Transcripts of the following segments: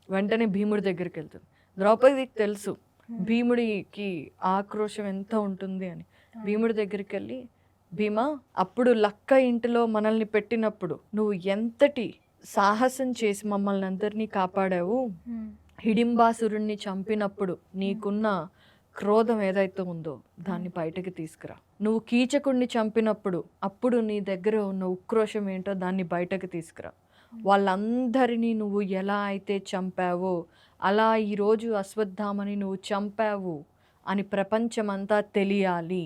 వెంటనే భీముడి దగ్గరికి వెళ్తుంది. ద్రౌపదికి తెలుసు భీముడికి ఆక్రోశం ఎంత ఉంటుంది అని. భీముడి దగ్గరికి వెళ్ళి, భీమా, అప్పుడు లక్క ఇంటిలో మనల్ని పెట్టినప్పుడు నువ్వు ఎంతటి సాహసం చేసి మమ్మల్ని అందరినీ కాపాడావు. హిడింబాసురుణ్ణి చంపినప్పుడు నీకున్న క్రోధం ఏదైతే ఉందో దాన్ని బయటకు తీసుకురా. నువ్వు కీచకుణ్ణి చంపినప్పుడు అప్పుడు నీ దగ్గర ఉన్న ఉక్రోషం ఏంటో దాన్ని బయటకు తీసుకురా. వాళ్ళందరినీ నువ్వు ఎలా అయితే చంపావో అలా ఈరోజు అశ్వత్థామని నువ్వు చంపావు అని ప్రపంచమంతా తెలియాలి.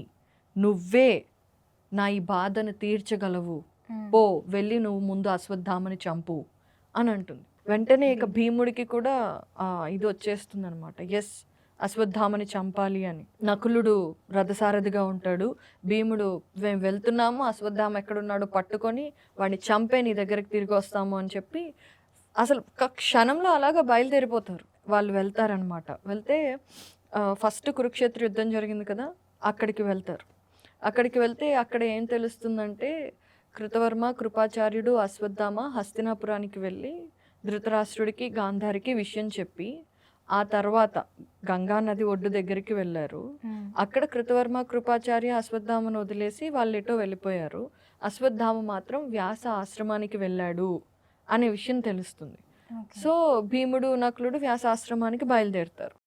నువ్వే నా ఈ బాధను తీర్చగలవు. పో, వెళ్ళి నువ్వు ముందు అశ్వత్థామని చంపు అని అంటుంది. వెంటనే ఇక భీముడికి కూడా ఇది వచ్చేస్తుంది అనమాట. ఎస్, అశ్వత్థామని చంపాలి అని. నకులుడు రథసారథిగా ఉంటాడు. భీముడు మేము వెళ్తున్నాము, అశ్వత్థామ ఎక్కడున్నాడో పట్టుకొని వాడిని చంపే నీ దగ్గరికి తిరిగి వస్తాము అని చెప్పి అసలు క్షణంలో అలాగా బయలుదేరిపోతారు. వాళ్ళు వెళ్తారనమాట. వెళ్తే ఫస్ట్ కురుక్షేత్ర యుద్ధం జరిగింది కదా, అక్కడికి వెళ్తారు. అక్కడికి వెళ్తే అక్కడ ఏం తెలుస్తుందంటే కృతవర్మ, కృపాచార్యుడు, అశ్వత్థామ హస్తినాపురానికి వెళ్ళి ధృతరాష్ట్రుడికి, గాంధారికి విషయం చెప్పి ఆ తర్వాత గంగా నది ఒడ్డు దగ్గరికి వెళ్ళారు. అక్కడ కృతవర్మ, కృపాచార్య అశ్వత్థామను వదిలేసి వాళ్ళు ఎటో వెళ్ళిపోయారు. అశ్వత్థామ మాత్రం వ్యాస ఆశ్రమానికి వెళ్ళాడు అనే విషయం తెలుస్తుంది. సో భీముడు, నకులుడు వ్యాసాశ్రమానికి బయలుదేరుతారు.